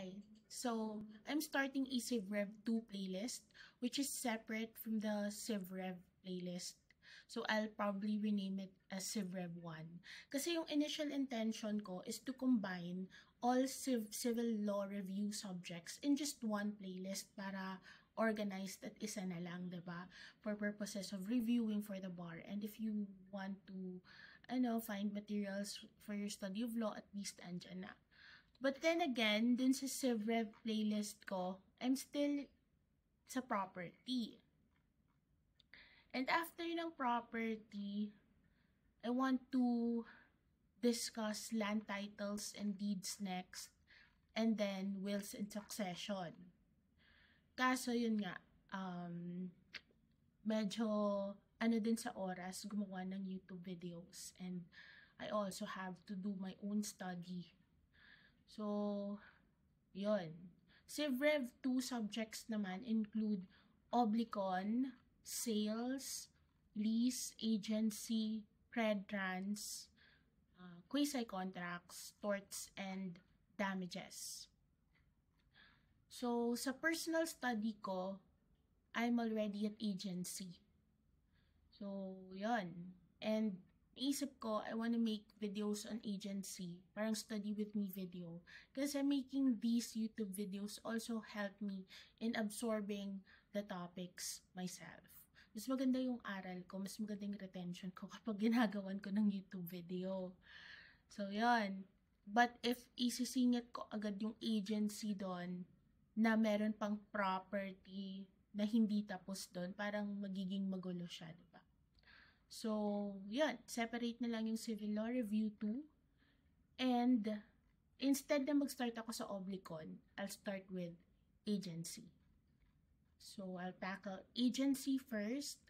Hi. So, I'm starting a CivRev 2 playlist, which is separate from the CivRev playlist. So, I'll probably rename it as CivRev 1. Kasi yung initial intention ko is to combine all civil law review subjects in just one playlist para organized at isa na lang, diba? For purposes of reviewing for the bar. And if you want to, find materials for your study of law, at least andyan na. But then again, dun sa CivRev playlist ko, I'm still sa property. And after ng property, I want to discuss land titles and deeds next, and then wills and succession. Kaso yun nga, medyo din sa oras gumawa ng YouTube videos, and I also have to do my own study. So, yun. CivRev 2 subjects naman include oblicon, sales, lease, agency, credtrans, quasi-contracts, torts, and damages. So, sa personal study ko, I'm already at agency. So, yun. And naisip ko, I want to make videos on agency, parang study with me video. Kasi making these YouTube videos also help me in absorbing the topics myself. Mas maganda yung aral ko, mas maganda yung retention ko kapag ginagawan ko ng YouTube video. So, yun. But if isisingit ko agad yung agency doon, na meron pang property na hindi tapos doon, parang magiging magulo siya, diba? So, yun. Separate na lang yung Civil Law Review 2. And, instead na mag-start ako sa oblicon, I'll start with agency. So, I'll tackle agency first,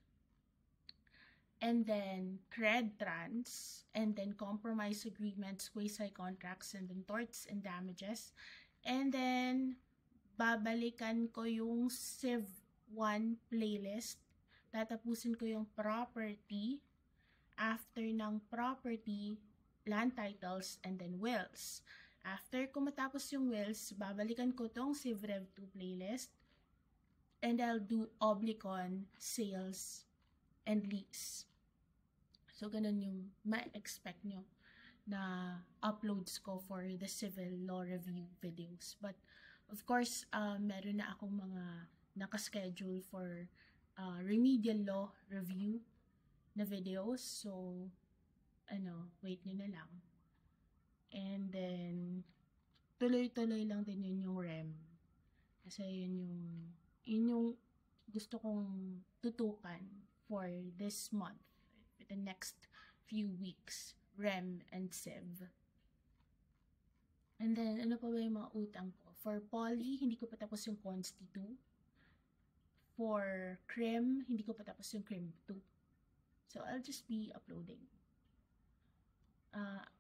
and then credtrans, and then compromise agreements, quasi-contracts, and then torts and damages. And then, babalikan ko yung Civ 1 playlist. Tatapusin ko yung property. After ng property, land titles, and then wills. After ko matapos yung wills, babalikan ko tong CivRev 2 playlist. And I'll do oblicon, sales, and lease. So, ganun yung ma-expect nyo na uploads ko for the civil law review videos. But, of course, meron na akong mga nakaschedule for remedial law review na videos. So, wait nyo na lang. And then, tuloy-tuloy lang din yun yung REM. Kasi yun yung gusto kong tutukan for this month, the next few weeks, REM and Civ. And then, ano pa ba yung mga utang ko? For Poly, hindi ko pa tapos yung Consti 2. For Crim, hindi ko pa tapos yung Crim 2. So, I'll just be uploading.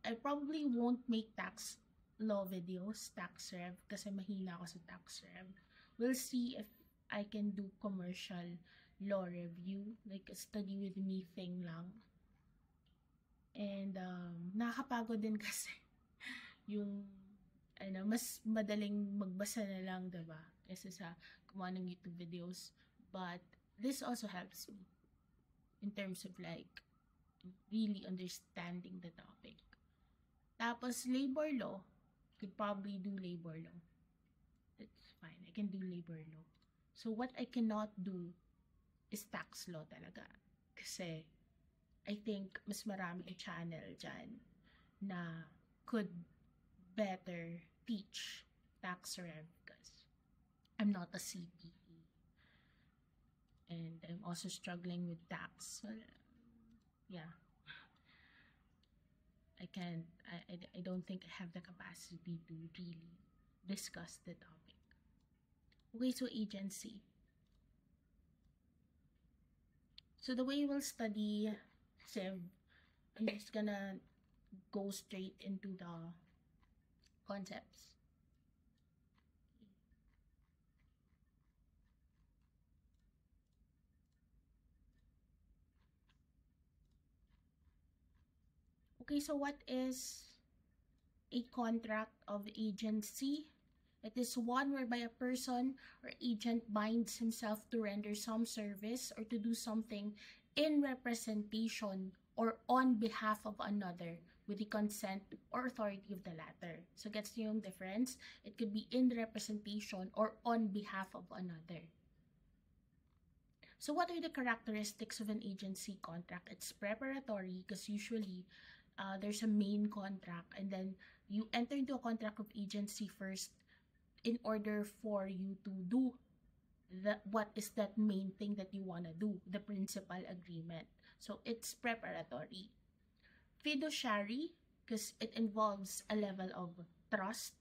I probably won't make tax law videos, tax rev, kasi mahina ako sa tax rev. We'll see if I can do commercial law review, like a study with me thing lang. And, nakakapagod din kasi yung, mas madaling magbasa na lang, diba? Kasi sa gumawa ng YouTube videos. But, this also helps me in terms of like, really understanding the topic. Tapos, labor law, could probably do labor law. That's fine. I can do labor law. So, what I cannot do is tax law talaga. Kasi, I think mas marami channel dyan na could better teach tax rev because I'm not a CPA. And I'm also struggling with tax. So, yeah. I don't think I have the capacity to really discuss the topic. Okay, so agency. So the way we'll study Civ, I'm just gonna go straight into the concepts. Okay, so what is a contract of agency? It is one whereby a person or agent binds himself to render some service or to do something in representation or on behalf of another with the consent or authority of the latter. So gets yung difference? It could be in representation or on behalf of another. So what are the characteristics of an agency contract? It's preparatory because usually there's a main contract and then you enter into a contract of agency first in order for you to do what is that main thing that you want to do, the principal agreement. So it's preparatory. Fiduciary, because it involves a level of trust.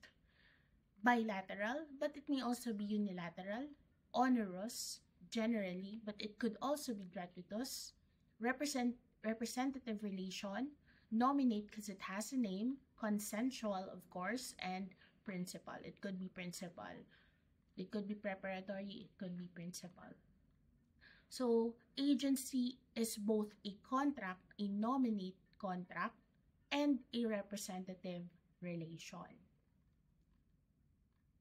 Bilateral, but it may also be unilateral. Onerous, generally, but it could also be gratuitous. Representative relation. Nominate, because it has a name. Consensual, of course, and principal. It could be principal. It could be preparatory. It could be principal. So, agency is both a contract, a nominate contract, and a representative relation.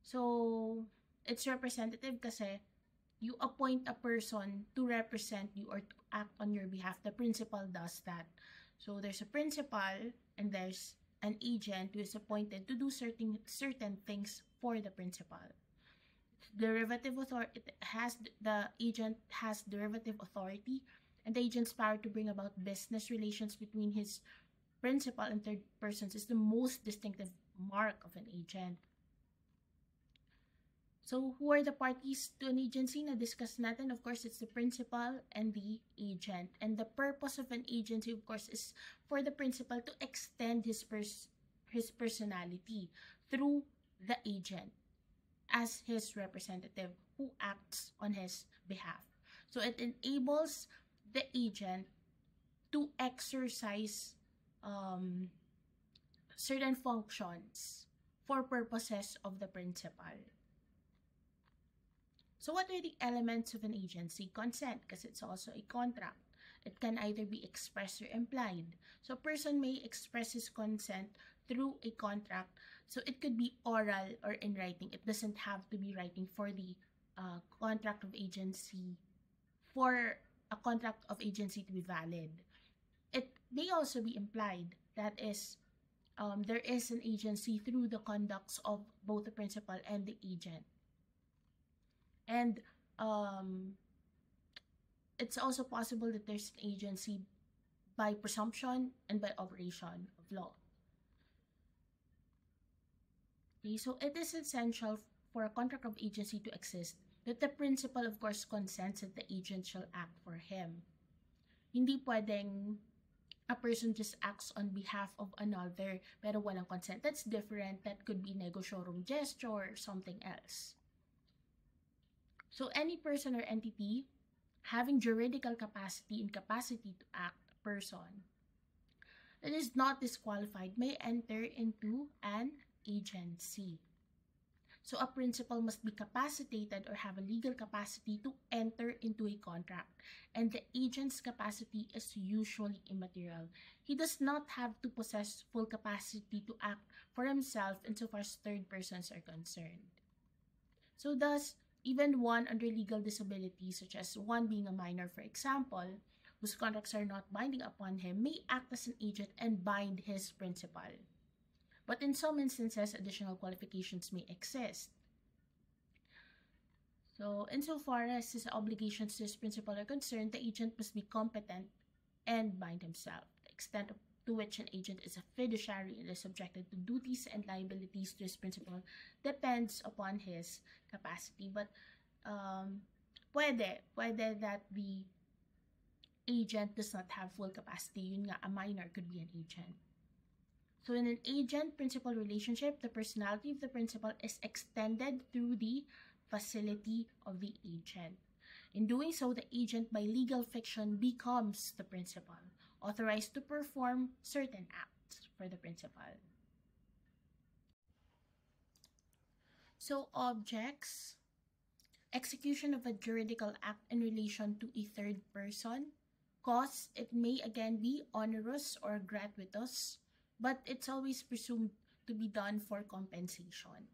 So, it's representative kasi you appoint a person to represent you or to act on your behalf. The principal does that. So, there's a principal and there's an agent who is appointed to do certain things for the principal. Derivative authority, the agent has derivative authority, and the agent's power to bring about business relations between his principal and third persons is the most distinctive mark of an agent. So, who are the parties to an agency? Na-discuss natin, of course, it's the principal and the agent. And the purpose of an agency, of course, is for the principal to extend his personality through the agent as his representative who acts on his behalf. So, it enables the agent to exercise certain functions for purposes of the principal. So what are the elements of an agency? Consent, because it's also a contract. It can either be expressed or implied. So a person may express his consent through a contract. So it could be oral or in writing. It doesn't have to be writing for the contract of agency, for a contract of agency to be valid. It may also be implied. That is, there is an agency through the conducts of both the principal and the agent. And it's also possible that there's an agency by presumption and by operation of law. Okay, so it is essential for a contract of agency to exist that the principal, of course, consents that the agent shall act for him. Hindi pwedeng a person just acts on behalf of another pero walang consent. That's different. That could be negosyorum gesture or something else. So any person or entity having juridical capacity and capacity to act, a person that is not disqualified may enter into an agency. So a principal must be capacitated or have a legal capacity to enter into a contract, and the agent's capacity is usually immaterial. He does not have to possess full capacity to act for himself insofar as third persons are concerned. So thus, even one under legal disability, such as one being a minor, for example, whose contracts are not binding upon him, may act as an agent and bind his principal. But in some instances, additional qualifications may exist. So, insofar as his obligations to his principal are concerned, the agent must be competent and bind himself. The extent to which an agent is a fiduciary and is subjected to duties and liabilities to his principal depends upon his capacity. But pwede that the agent does not have full capacity. Yun nga, a minor could be an agent. So in an agent-principal relationship, the personality of the principal is extended through the facility of the agent. In doing so, the agent by legal fiction becomes the principal, authorized to perform certain acts for the principal. So objects, execution of a juridical act in relation to a third person. Cause, it may again be onerous or gratuitous, but it's always presumed to be done for compensation.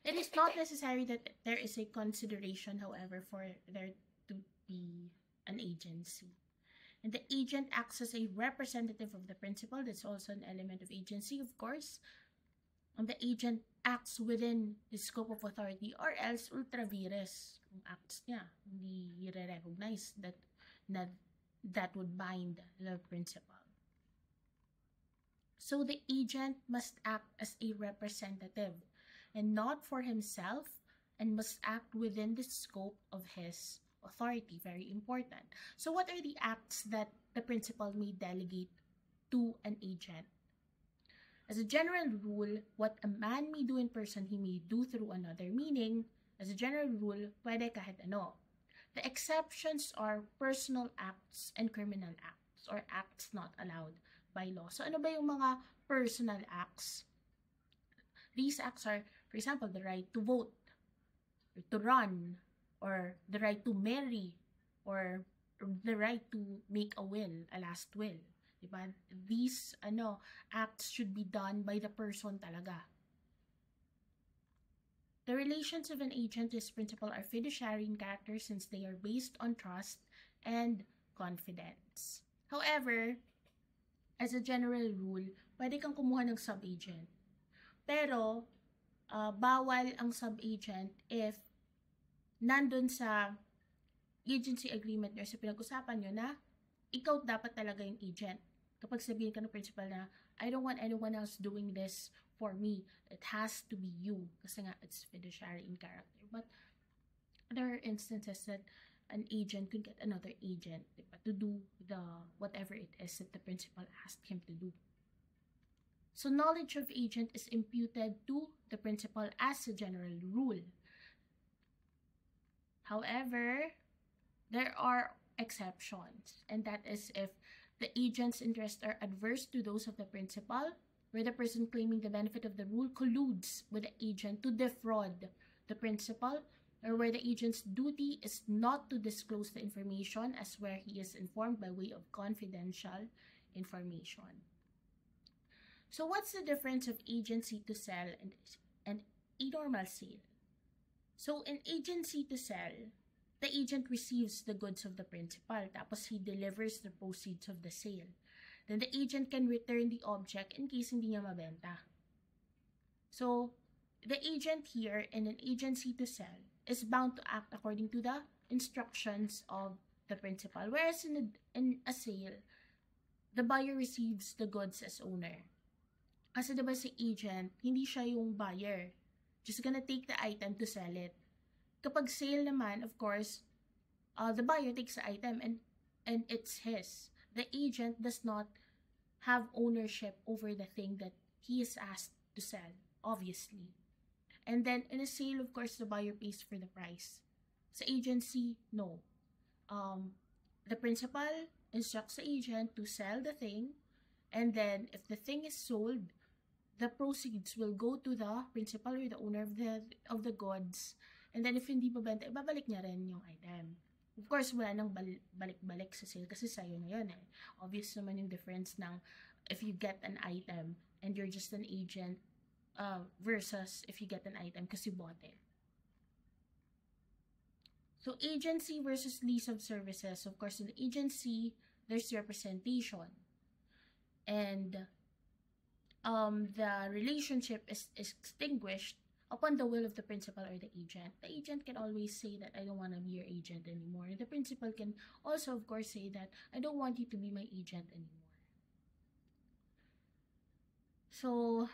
It is not necessary that there is a consideration, however, for there to be an agency. And the agent acts as a representative of the principal. That's also an element of agency, of course. And the agent acts within the scope of authority, or else ultra vires ang acts niya. Hindi re-recognize that would bind the principal. So the agent must act as a representative and not for himself, and must act within the scope of his authority. Very important. So what are the acts that the principal may delegate to an agent? As a general rule, what a man may do in person, he may do through another. Meaning, as a general rule, pwede kahit ano. The exceptions are personal acts and criminal acts, or acts not allowed by law. So ano ba yung mga personal acts? These acts are, for example, the right to vote, or to run, or the right to marry, or the right to make a will, a last will. Diba? These acts should be done by the person talaga. The relations of an agent to his principal are fiduciary in character since they are based on trust and confidence. However, as a general rule, pwede kang kumuha ng sub-agent. Pero, bawal ang sub-agent if nandun sa agency agreement nyo, sa pinag-usapan nyo na ikaw dapat talaga yung agent. Kapag sabihin ka ng principal na, I don't want anyone else doing this for me. It has to be you. Kasi nga, it's fiduciary in character. But there are instances that an agent could get another agent, diba, to do whatever it is that the principal asked him to do. So knowledge of agent is imputed to the principal as a general rule. However, there are exceptions, and that is if the agent's interests are adverse to those of the principal, where the person claiming the benefit of the rule colludes with the agent to defraud the principal, or where the agent's duty is not to disclose the information as where he is informed by way of confidential information. So what's the difference of agency to sell and a normal sale? So in agency to sell, the agent receives the goods of the principal, tapos he delivers the proceeds of the sale. Then the agent can return the object in case hindi niya mabenta. So, the agent here in an agency to sell is bound to act according to the instructions of the principal. Whereas in a sale, the buyer receives the goods as owner. Kasi diba si agent, hindi siya yung buyer. Just gonna take the item to sell it. Kapag sale naman, of course, the buyer takes the item and it's his. The agent does not have ownership over the thing that he is asked to sell, obviously. And then in a sale, of course, the buyer pays for the price. Sa agency, no. The principal instructs the agent to sell the thing, and then if the thing is sold, the proceeds will go to the principal or the owner of the goods. And then if hindi mabenta, ibabalik niya rin yung item. Of course, wala nang balik-balik sa sale kasi sa'yo na yun eh. Obvious naman yung difference ng if you get an item and you're just an agent versus if you get an item kasi bought it. So, agency versus lease of services. Of course, in the agency, there's representation. And the relationship is extinguished upon the will of the principal or the agent. The agent can always say that I don't want to be your agent anymore. The principal can also, of course, say that I don't want you to be my agent anymore. So,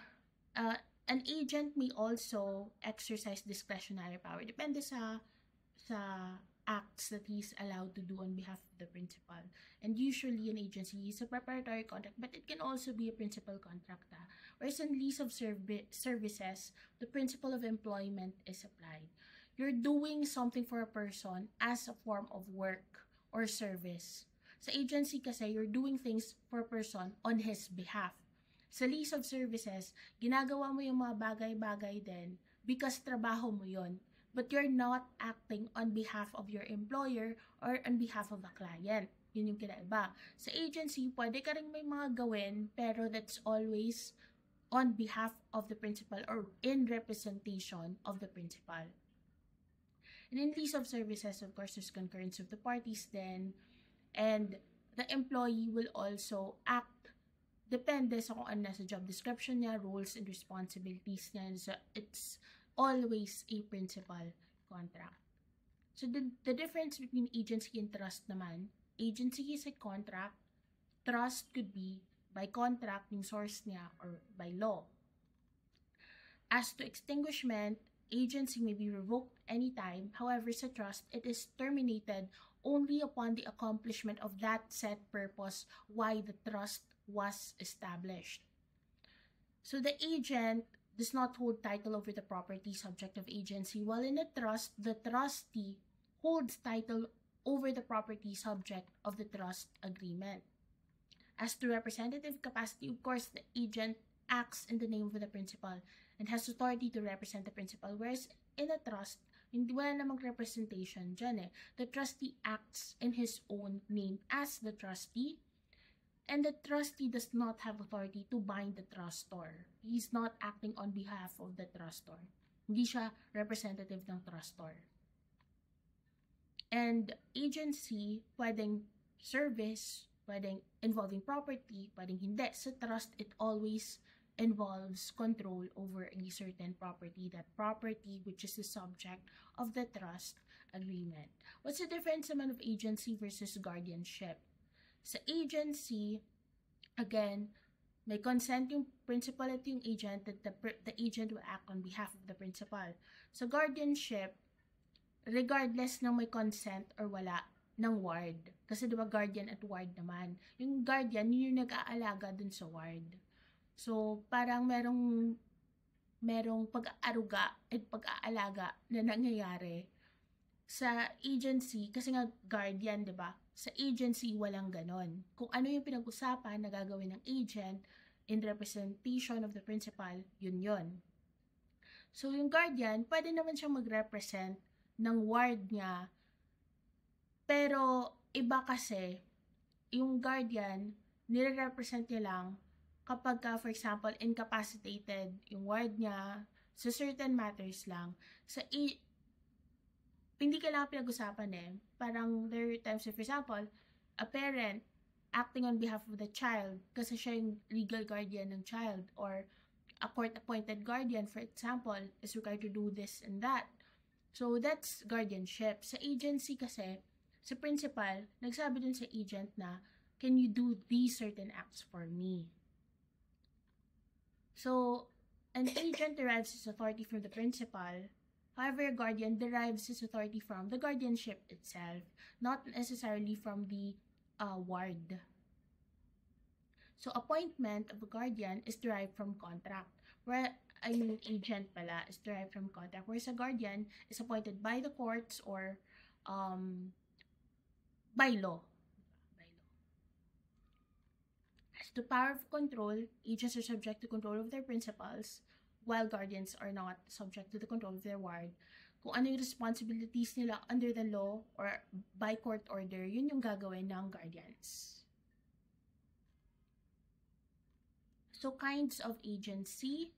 an agent may also exercise discretionary power. Depende sa acts that he's allowed to do on behalf of the principal. And usually an agency is a preparatory contract, but it can also be a principal contract. Whereas in lease of services, the principle of employment is applied. You're doing something for a person as a form of work or service. Sa agency kasi, you're doing things for a person on his behalf. Sa lease of services, ginagawa mo yung mga bagay-bagay din because trabaho mo yon. But you're not acting on behalf of your employer or on behalf of a client. Yun yung kinaiba. Sa agency, pwede ka rin may mga gawin, pero that's always on behalf of the principal or in representation of the principal. And in lease of services, of course, there's concurrence of the parties then, and the employee will also act depende sa kung ano nasa job description niya, roles and responsibilities niya. So it's always a principal contract. So the difference between agency and trust naman, agency is a contract, trust could be by contract yung source niya or by law. As to extinguishment, agency may be revoked anytime. However, sa trust, it is terminated only upon the accomplishment of that set purpose why the trust was established. So the agent does not hold title over the property subject of agency, while in a trust, the trustee holds title over the property subject of the trust agreement. As to representative capacity, of course, the agent acts in the name of the principal and has authority to represent the principal, whereas in a trust, hindi wala namang representation dyan eh. The trustee acts in his own name as the trustee, and the trustee does not have authority to bind the trustor. He's not acting on behalf of the trustor. Hindi siya representative ng trustor. And agency, pwedeng service, pwedeng involving property, pwedeng hindi. Sa trust, it always involves control over a certain property, that property which is the subject of the trust agreement. What's the difference naman of agency versus guardianship? Sa agency, again, may consent yung principal at yung agent that the agent will act on behalf of the principal. Sa guardianship, regardless ng may consent or wala ng ward. Kasi diba guardian at ward naman. Yung guardian, yun yung nag-aalaga dun sa ward. So, parang merong pag-aaruga at pag-aalaga na nangyayari sa agency, kasi nga guardian, diba? Sa agency, walang ganon. Kung ano yung pinag-usapan na gagawin ng agent in representation of the principal, yun yun. So, yung guardian, pwede naman siyang mag-represent ng ward niya, pero iba kasi, yung guardian, nire-represent niya lang kapag ka, for example, incapacitated yung ward niya sa certain matters lang. Hindi kailangan pinag-usapan eh. Parang there are times, for example, a parent acting on behalf of the child kasi siya yung legal guardian ng child, or a court-appointed guardian, for example, is required to do this and that. So, that's guardianship. Sa agency kasi, sa principal, nagsabi dun sa agent na, can you do these certain acts for me? So, an agent derives his authority from the principal. However, a guardian derives his authority from the guardianship itself, not necessarily from the ward. So, appointment of a guardian is derived from contract, where agent pala is derived from contract, whereas a guardian is appointed by the courts or by law. As to power of control, agents are subject to control of their principals, while guardians are not subject to the control of their ward. Kung ano yung responsibilities nila under the law or by court order, yun yung gagawin ng guardians. So, kinds of agency.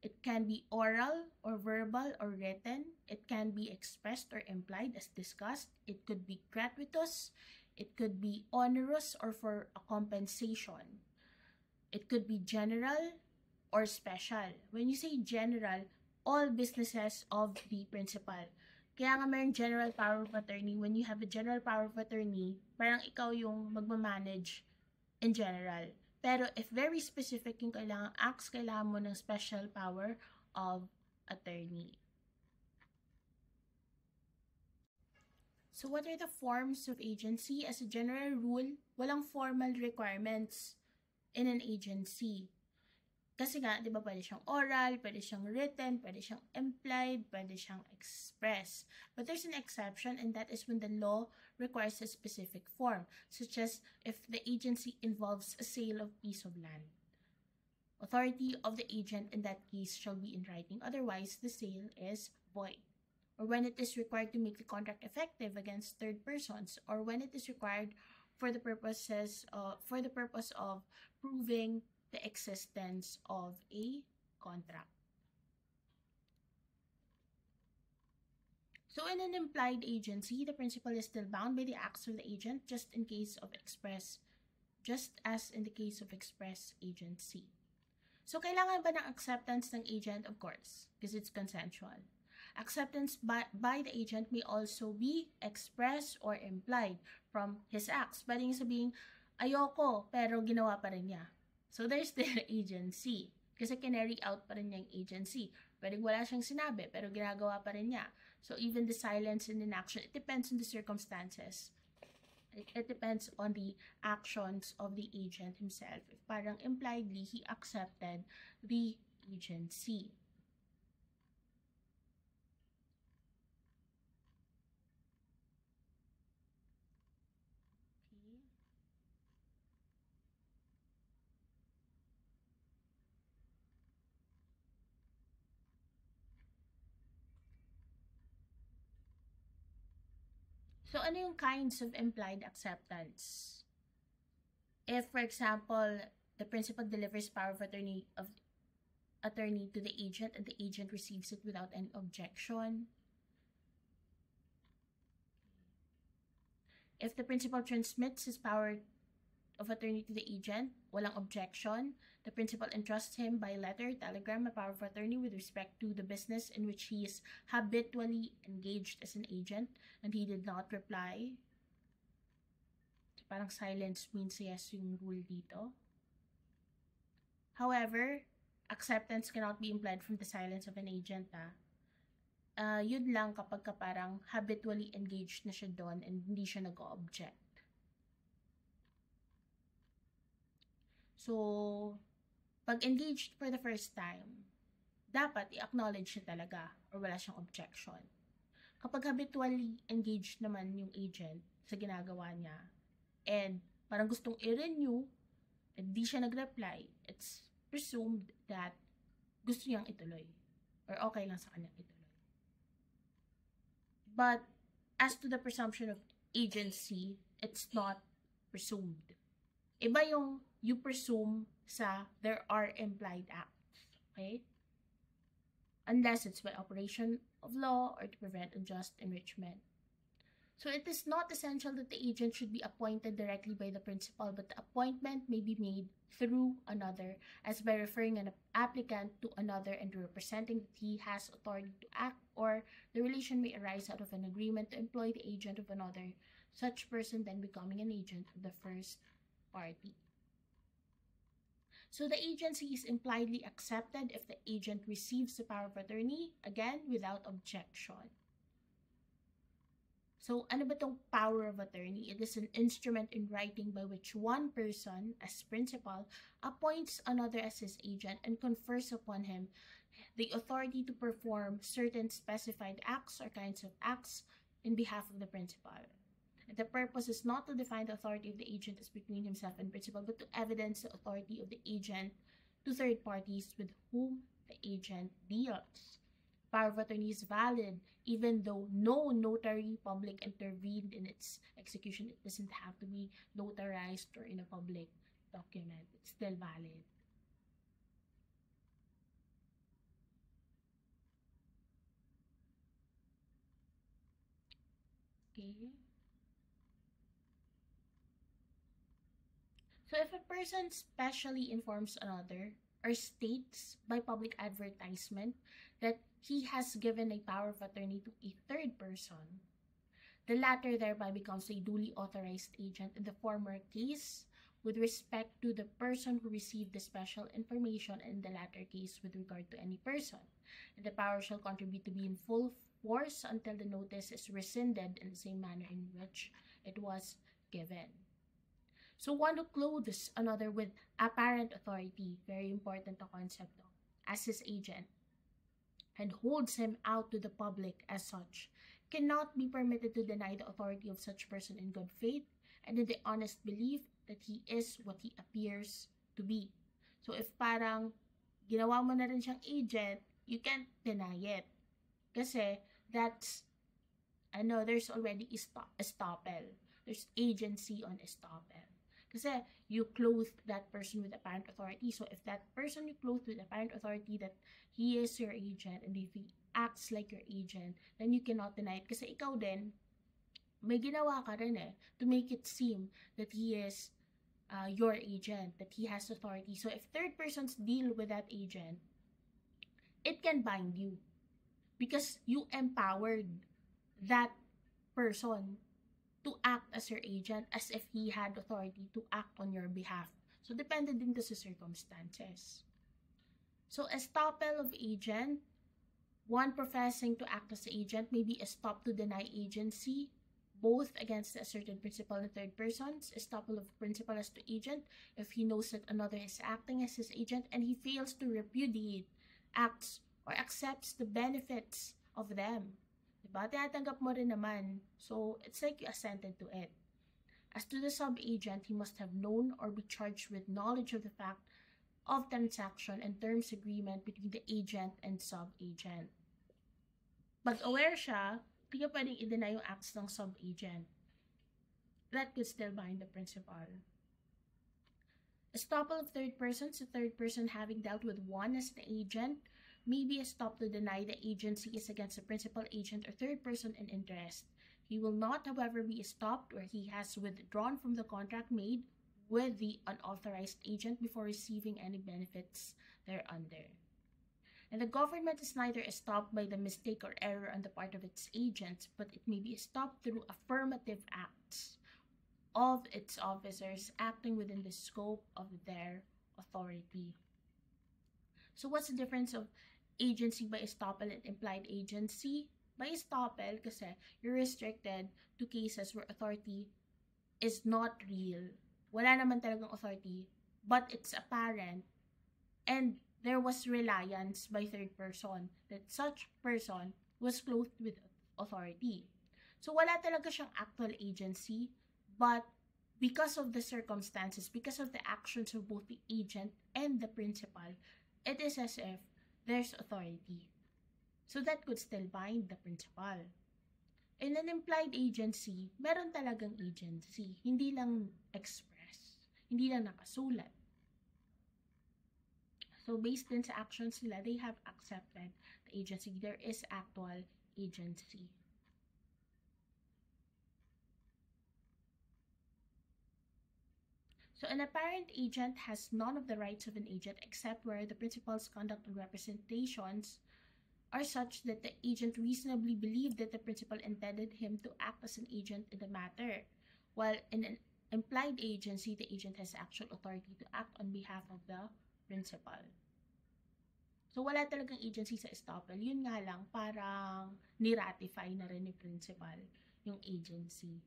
It can be oral or verbal or written. It can be expressed or implied as discussed. It could be gratuitous. It could be onerous or for a compensation. It could be general or special. When you say general, all businesses of the principal. Kaya nga mayroong general power of attorney. When you have a general power of attorney, parang ikaw yung magmamanage in general. Pero if very specific yung acts, kailangan mo ng special power of attorney. So what are the forms of agency? As a general rule, walang formal requirements in an agency. Kasi nga, di ba, pwede siyang oral, pwede siyang written, pwede siyang implied, pwede siyang express. But there's an exception, and that is when the law requires a specific form, such as if the agency involves a sale of piece of land. Authority of the agent in that case shall be in writing, otherwise the sale is void. Or when it is required to make the contract effective against third persons, or when it is required for the purpose of proving the existence of a contract. So in an implied agency, the principal is still bound by the acts of the agent just as in the case of express agency. So kailangan ba ng acceptance ng agent? Of course, because it's consensual. Acceptance by the agent may also be expressed or implied from his acts. Pwedeng sabihin, ayoko, pero ginawa pa rin niya. So there's still agency. Kasi carry out pa rin niya yung agency. Pwedeng wala siyang sinabi, pero ginagawa pa rin niya. So even the silence and inaction, it depends on the circumstances. It depends on the actions of the agent himself. If parang impliedly, he accepted the agency. Okay. So ano yung kinds of implied acceptance? If, for example, the principal delivers power of attorney to the agent and the agent receives it without any objection. If the principal transmits his power of attorney to the agent, walang objection, the principal entrusts him by letter, telegram, a power of attorney with respect to the business in which he is habitually engaged as an agent and he did not reply. So, parang silence means yes yung rule dito. However, acceptance cannot be implied from the silence of an agent. Yun lang kapag parang habitually engaged na siya doon and hindi siya nag-object. So, pag engaged for the first time, dapat i-acknowledge siya talaga or wala siyang objection. Kapag habitually engaged naman yung agent sa ginagawa niya and parang gustong i-renew and di siya nag-reply, it's presumed that gusto niyang ituloy or okay lang sa kanyang ituloy. But as to the presumption of agency, it's not presumed. Iba yung you presume sa there are implied acts. Okay? Unless it's by operation of law or to prevent unjust enrichment. So it is not essential that the agent should be appointed directly by the principal, but the appointment may be made through another, as by referring an applicant to another and representing that he has authority to act, or the relation may arise out of an agreement to employ the agent of another, such person then becoming an agent of the first party. So the agency is impliedly accepted if the agent receives the power of attorney, again, without objection. So, ano ba tong power of attorney? It is an instrument in writing by which one person, as principal, appoints another as his agent and confers upon him the authority to perform certain specified acts or kinds of acts in behalf of the principal. And the purpose is not to define the authority of the agent as between himself and principal, but to evidence the authority of the agent to third parties with whom the agent deals. Power of attorney is valid even though no notary public intervened in its execution. It doesn't have to be notarized or in a public document. It's still valid. Okay. So if a person specially informs another or states by public advertisement that he has given a power of attorney to a third person, the latter thereby becomes a duly authorized agent in the former case with respect to the person who received the special information, and in the latter case with regard to any person. And the power shall contribute to be in full force until the notice is rescinded in the same manner in which it was given. So one who clothes another with apparent authority, very important to concept, as his agent, and holds him out to the public as such, cannot be permitted to deny the authority of such person in good faith and in the honest belief that he is what he appears to be. So if parang ginawa mo na rin siyang agent, you can't deny it. Kasi that's, there's already estoppel. There's agency on estoppel. Kasi you clothed that person with apparent authority. So if that person you clothed with apparent authority that he is your agent and if he acts like your agent, then you cannot deny it. Kasi ikaw din, may ginawa ka rin to make it seem that he is your agent, that he has authority. So if third persons deal with that agent, it can bind you because you empowered that person to act as your agent as if he had authority to act on your behalf. So, depende din to sa circumstances. So, estoppel of agent, one professing to act as agent may be estopped to deny agency, both against the asserted principal and third persons. Estoppel of principal as to agent, if he knows that another is acting as his agent and he fails to repudiate acts or accepts the benefits of them. Diba? Tinatanggap mo rin naman. So, it's like you assented to it. As to the sub-agent, he must have known or be charged with knowledge of the fact of transaction and terms agreement between the agent and sub-agent. Pag aware siya, hindi ka pwedeng i-deny yung acts ng sub-agent. That could still bind the principal. Estoppel of third persons, the third person having dealt with one as the agent, may be estopped to deny the agency is against the principal agent or third person in interest. He will not, however, be estopped where he has withdrawn from the contract made with the unauthorized agent before receiving any benefits thereunder. And the government is neither estopped by the mistake or error on the part of its agents, but it may be estopped through affirmative acts of its officers acting within the scope of their authority. So what's the difference of agency by estoppel and implied agency? By estoppel, kasi you're restricted to cases where authority is not real. Wala naman talagang authority, but it's apparent. And there was reliance by third person that such person was clothed with authority. So wala talaga siyang actual agency, but because of the circumstances, because of the actions of both the agent and the principal, it is as if there's authority. So that could still bind the principal. In an implied agency, meron talagang agency. Hindi lang express. Hindi lang nakasulat. So based din sa actions nila, they have accepted the agency. There is actual agency. So an apparent agent has none of the rights of an agent except where the principal's conduct and representations are such that the agent reasonably believed that the principal intended him to act as an agent in the matter. While in an implied agency, the agent has actual authority to act on behalf of the principal. So wala talagang agency sa estoppel. Yun nga lang, parang ni-ratify na rin ni principal yung agency.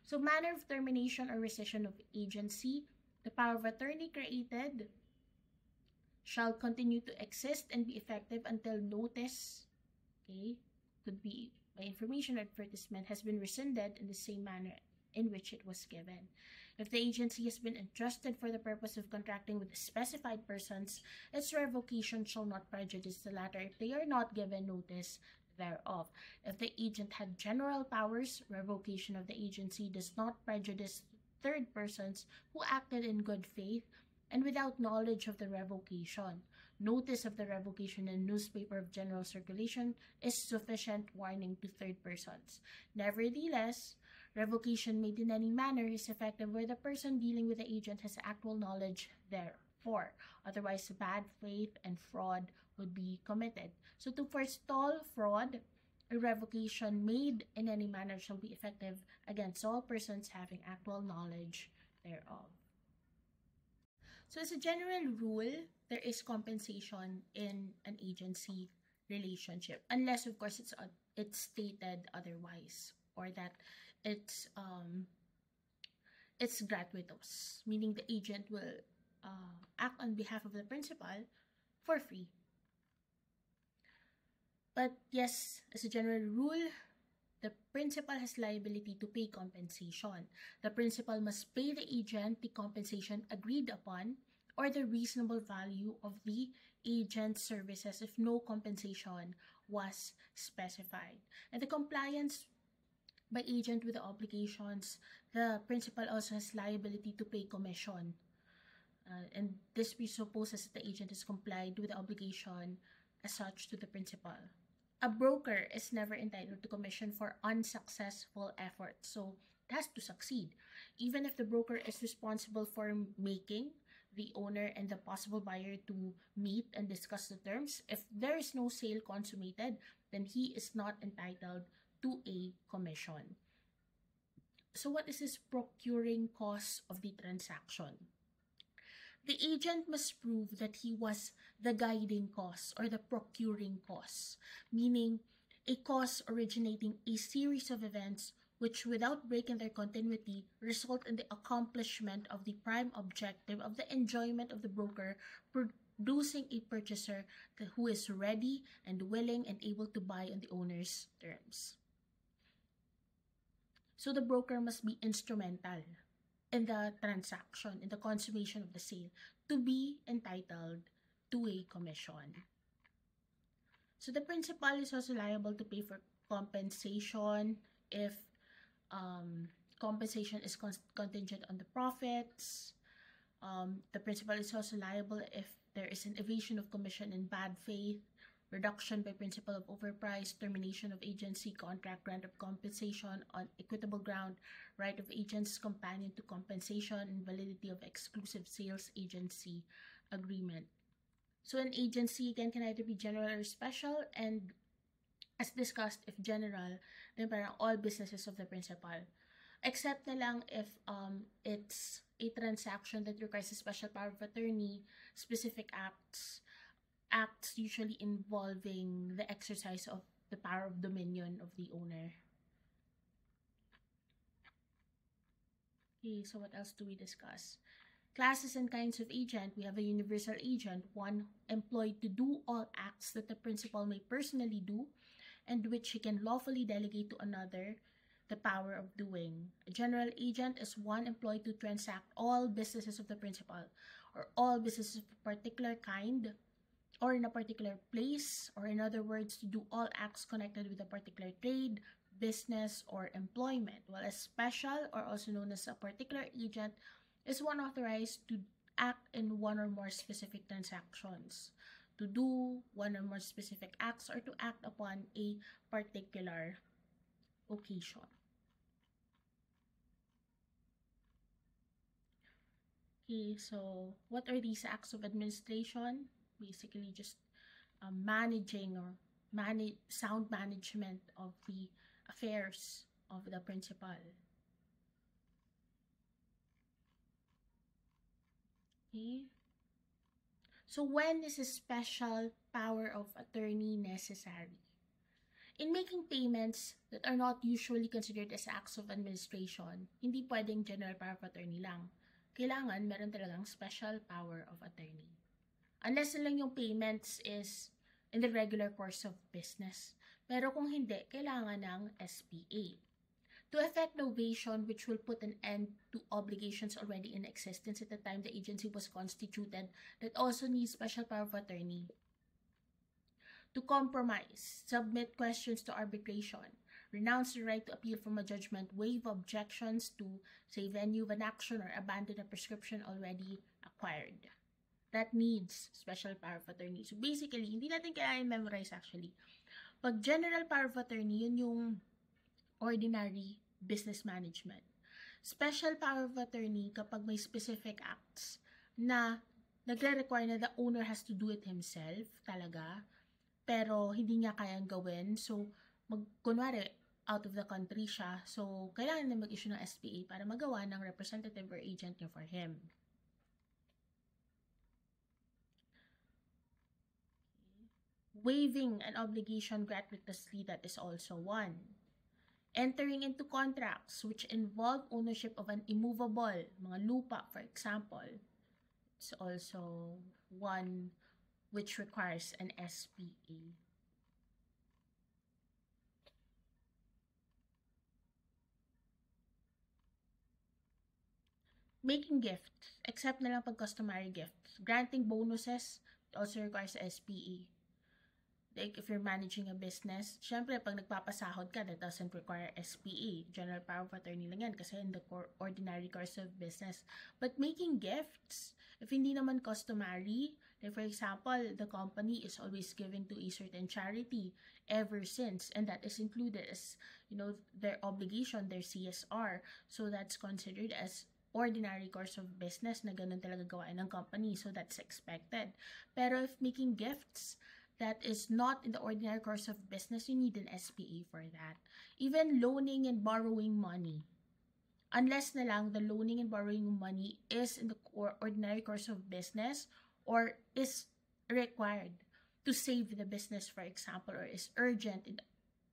So, manner of termination or rescission of agency, the power of attorney created shall continue to exist and be effective until notice, okay, could be by information or advertisement, has been rescinded in the same manner in which it was given. If the agency has been entrusted for the purpose of contracting with specified persons, its revocation shall not prejudice the latter if they are not given notice thereof. If the agent had general powers, revocation of the agency does not prejudice third persons who acted in good faith and without knowledge of the revocation. Notice of the revocation in newspaper of general circulation is sufficient warning to third persons. Nevertheless, revocation made in any manner is effective where the person dealing with the agent has actual knowledge therefor. Otherwise, bad faith and fraud would be committed. So to forestall fraud, a revocation made in any manner shall be effective against all persons having actual knowledge thereof. So as a general rule, there is compensation in an agency relationship, unless of course it's stated otherwise, or that it's gratuitous, meaning the agent will act on behalf of the principal for free. But yes, as a general rule, the principal has liability to pay compensation. The principal must pay the agent the compensation agreed upon or the reasonable value of the agent's services if no compensation was specified. And the compliance by agent with the obligations, the principal also has liability to pay commission. And this presupposes that the agent has complied with the obligation as such to the principal. A broker is never entitled to commission for unsuccessful efforts, so it has to succeed. Even if the broker is responsible for making the owner and the possible buyer to meet and discuss the terms, if there is no sale consummated, then he is not entitled to a commission. So what is this procuring cost of the transaction? The agent must prove that he was the guiding cause or the procuring cause, meaning a cause originating a series of events which, without breaking their continuity, result in the accomplishment of the prime objective of the enjoyment of the broker, producing a purchaser who is ready and willing and able to buy on the owner's terms. So the broker must be instrumental in the transaction, in the consummation of the sale, to be entitled to a commission. So the principal is also liable to pay for compensation if compensation is contingent on the profits. The principal is also liable if there is an evasion of commission in bad faith, reduction by principle of overprice, termination of agency contract, grant of compensation on equitable ground, right of agent's companion to compensation, and validity of exclusive sales agency agreement. So an agency, again, can either be general or special, and as discussed, if general, then parang all businesses of the principal. Except na lang if it's a transaction that requires a special power of attorney, specific acts usually involving the exercise of the power of dominion of the owner. Okay, so what else do we discuss? Classes and kinds of agent. We have a universal agent, one employed to do all acts that the principal may personally do and which he can lawfully delegate to another the power of doing. A general agent is one employed to transact all businesses of the principal or all businesses of a particular kind or in a particular place, or in other words, to do all acts connected with a particular trade, business, or employment, while a special, or also known as a particular agent, is one authorized to act in one or more specific transactions, to do one or more specific acts, or to act upon a particular occasion. Okay, so what are these acts of administration? Basically just managing or sound management of the affairs of the principal. Okay. So when is a special power of attorney necessary? In making payments that are not usually considered as acts of administration, hindi pwedeng general power of attorney lang. Kailangan meron talagang special power of attorney. Unless lang yung payments is in the regular course of business. Pero kung hindi, kailangan ng SPA. To effect novation which will put an end to obligations already in existence at the time the agency was constituted, that also needs special power of attorney. To compromise, submit questions to arbitration, renounce the right to appeal from a judgment, waive objections to, say, venue of an action, or abandon a prescription already acquired. That needs special power of attorney. So basically, hindi natin kailangan memorize actually. Pag general power of attorney, yun yung ordinary business management. Special power of attorney kapag may specific acts na nagre-require na the owner has to do it himself talaga, pero hindi niya kayang gawin. So, kunwari, out of the country siya. So, kailangan na mag-issue ng SPA para magawa ng representative or agent niya for him. Waiving an obligation gratuitously, that is also one. Entering into contracts which involve ownership of an immovable, mga lupa for example, it's also one which requires an SPA. Making gifts, except na lang pag customary gifts. Granting bonuses, it also requires SPA. Like, if you're managing a business, syempre, pag nagpapasahod ka, that doesn't require SPA. General Power of Attorney lang yan kasi in the ordinary course of business. But making gifts, if hindi naman customary, like for example, the company is always giving to a certain charity ever since, and that is included as, their obligation, their CSR. So that's considered as ordinary course of business na ganun talaga gawain ng company. So that's expected. Pero if making gifts, that is not in the ordinary course of business, you need an SPA for that. Even loaning and borrowing money. Unless na lang the loaning and borrowing money is in the ordinary course of business or is required to save the business, for example, or is urgent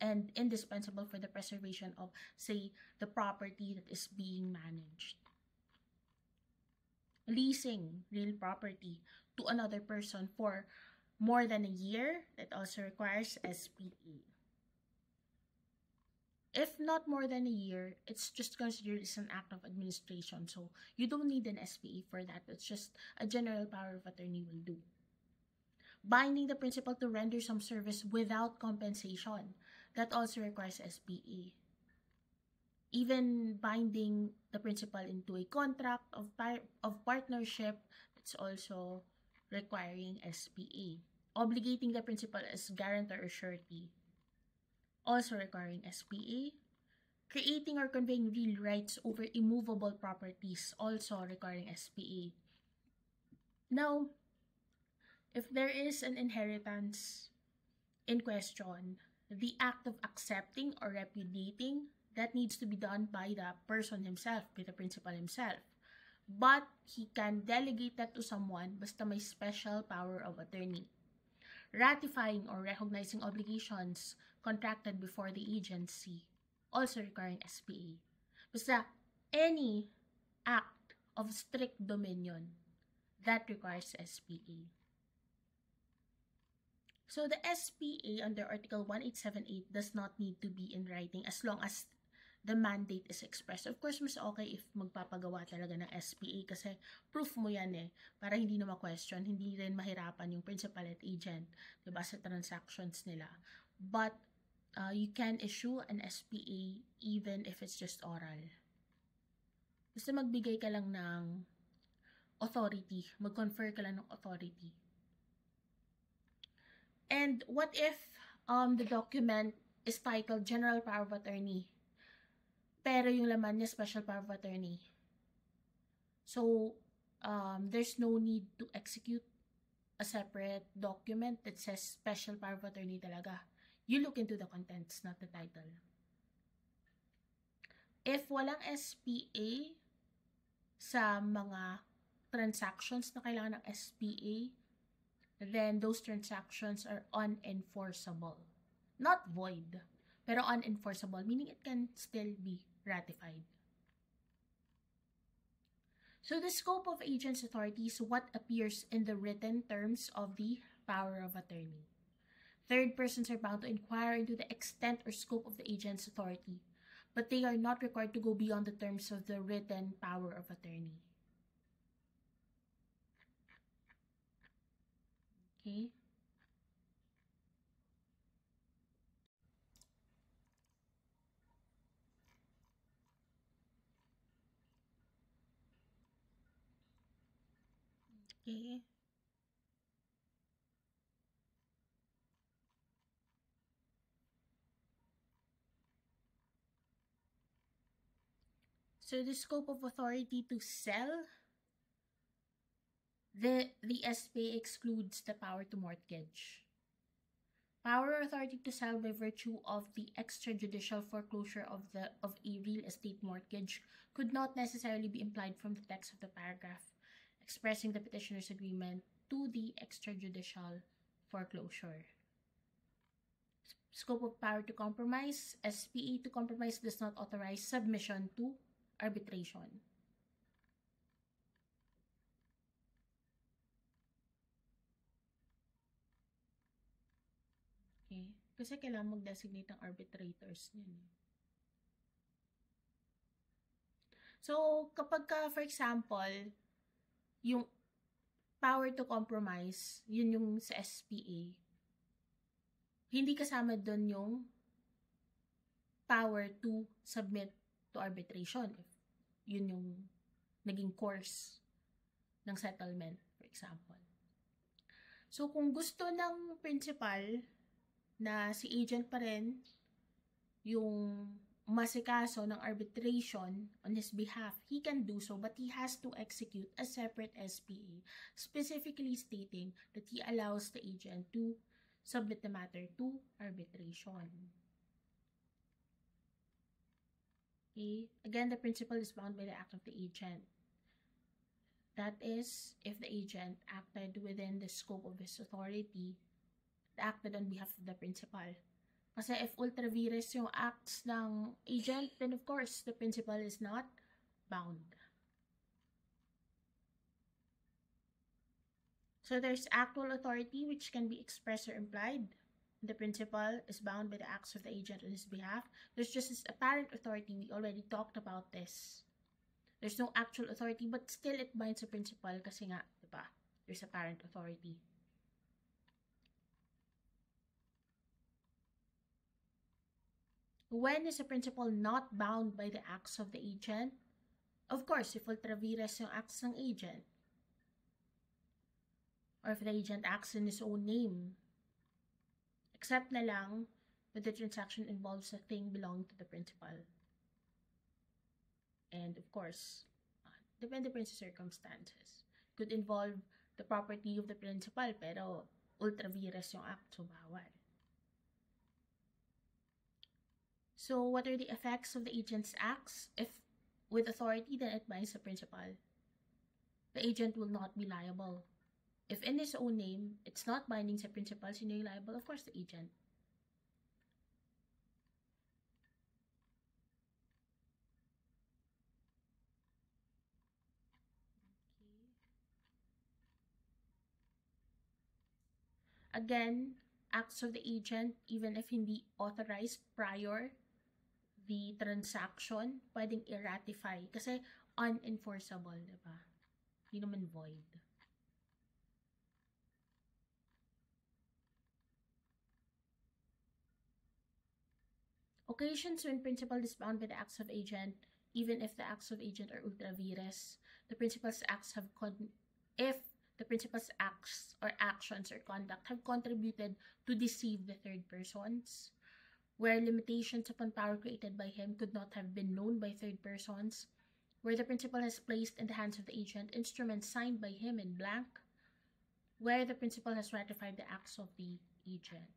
and indispensable for the preservation of, say, the property that is being managed. Leasing real property to another person for more than a year, that also requires SPA. If not more than a year, it's just considered as an act of administration. So you don't need an SPA for that. It's just a general power of attorney will do. Binding the principal to render some service without compensation, that also requires SPA. Even binding the principal into a contract of partnership, it's also requiring SPA. Obligating the principal as guarantor or surety, also requiring SPA. Creating or conveying real rights over immovable properties, also requiring SPA. Now, if there is an inheritance in question, the act of accepting or repudiating, that needs to be done by the person himself, by the principal himself. But he can delegate that to someone basta may special power of attorney. Ratifying or recognizing obligations contracted before the agency, also requiring SPA. Basta any act of strict dominion, that requires SPA. So the SPA under Article 1878 does not need to be in writing as long as the mandate is expressed. Of course, mas okay if magpapagawa talaga ng SPA kasi proof mo yan para hindi na ma-question, hindi rin mahirapan yung principal at agent, diba, sa transactions nila. But you can issue an SPA even if it's just oral. Basta magbigay ka lang ng authority, mag-confer ka lang ng authority. And what if the document is titled General Power of Attorney, pero yung laman niya special power of attorney? So, there's no need to execute a separate document that says special power of attorney talaga. You look into the contents, not the title. If walang SPA sa mga transactions na kailangan ng SPA, then those transactions are unenforceable. Not void, pero unenforceable, meaning it can still be ratified. So the scope of agent's authority is what appears in the written terms of the power of attorney. Third persons are bound to inquire into the extent or scope of the agent's authority, but they are not required to go beyond the terms of the written power of attorney. Okay? Okay. So the scope of authority to sell, the SPA excludes the power to mortgage. Power or authority to sell by virtue of the extrajudicial foreclosure of a real estate mortgage could not necessarily be implied from the text of the paragraph expressing the petitioner's agreement to the extrajudicial foreclosure. Scope of power to compromise. SPA to compromise does not authorize submission to arbitration. Okay? Kasi kailangan mag-designate ng arbitrators niyan. So, kapag ka, for example, yung power to compromise, yun yung sa SPA, hindi kasama doon yung power to submit to arbitration. If yun yung naging course ng settlement, for example. So, kung gusto ng principal na si agent pa rin yung masikaso ng arbitration on his behalf, he can do so, but he has to execute a separate SPA, specifically stating that he allows the agent to submit the matter to arbitration. Okay? Again, the principal is bound by the act of the agent. That is, if the agent acted within the scope of his authority, acted on behalf of the principal. Kasi if ultra vires yung acts ng agent, then of course, the principal is not bound. So there's actual authority which can be expressed or implied. The principal is bound by the acts of the agent on his behalf. There's just this apparent authority. We already talked about this. There's no actual authority, but still it binds the principal kasi nga, diba? There's apparent authority. When is a principal not bound by the acts of the agent? Of course, if ultra vires yung acts ng agent. Or if the agent acts in his own name. Except na lang that the transaction involves a thing belonging to the principal. And of course, depende pa sa circumstances. Could involve the property of the principal, pero ultra vires yung act, so bawal. So, what are the effects of the agent's acts? If with authority, then it binds the principal. The agent will not be liable. If in his own name, it's not binding sa principal, sino yung liable? Of course, the agent. Again, acts of the agent, even if hindi authorized prior the transaction, pwedeng i-ratify kasi unenforceable, diba? Hindi naman void. Occasions when principal is bound by the acts of agent, even if the acts of agent are ultra vires, the principal's acts have if the principal's acts or actions or conduct have contributed to deceive the third persons, where limitations upon power created by him could not have been known by third persons, where the principal has placed in the hands of the agent instruments signed by him in blank, where the principal has ratified the acts of the agent.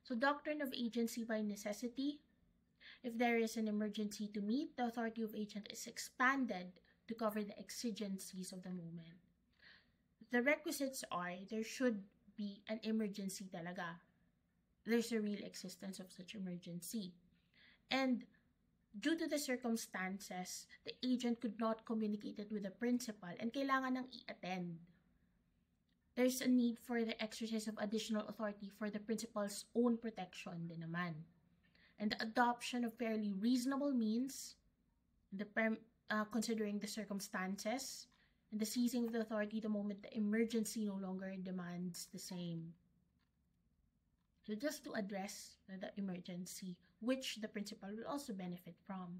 So, doctrine of agency by necessity. If there is an emergency to meet, the authority of agent is expanded to cover the exigencies of the moment. The requisites are, there should be an emergency talaga. There's a real existence of such emergency. And due to the circumstances, the agent could not communicate it with the principal and kailangan nang i-attend. There's a need for the exercise of additional authority for the principal's own protection din naman. And the adoption of fairly reasonable means, considering the circumstances, and the seizing of the authority the moment the emergency no longer demands the same. So just to address the emergency, which the principal will also benefit from.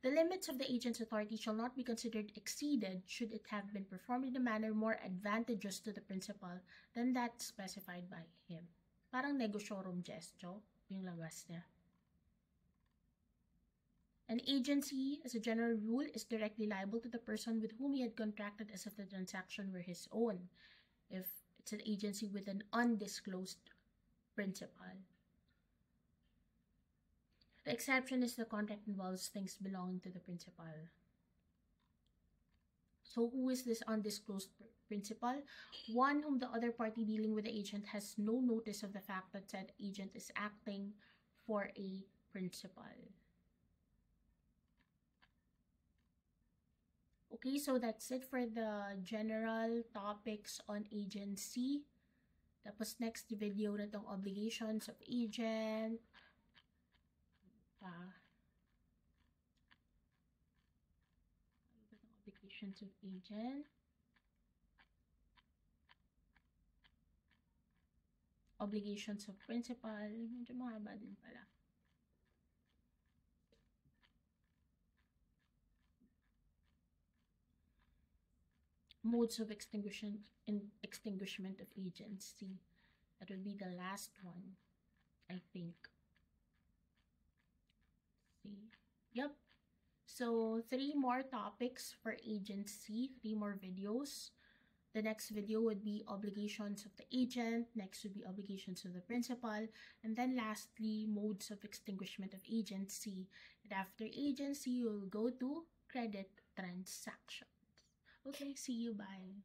The limits of the agent's authority shall not be considered exceeded should it have been performed in a manner more advantageous to the principal than that specified by him. Parang negosyorum gesto, yung labas niya. An agency, as a general rule, is directly liable to the person with whom he had contracted as if the transaction were his own, if it's an agency with an undisclosed principal. The exception is the contract involves things belonging to the principal. So who is this undisclosed principal? One whom the other party dealing with the agent has no notice of the fact that said agent is acting for a principal. Okay, so that's it for the general topics on agency. Tapos next video na tong obligations of agent. Obligations of agent. obligations of principal. Medyo mahaba din pala. Modes of extinguishment of agency. That will be the last one, I think. See. Yep. So 3 more topics for agency, 3 more videos. The next video would be obligations of the agent, next would be obligations of the principal, and then lastly, modes of extinguishment of agency. And after agency, you'll go to credit transactions. Okay, see you, bye.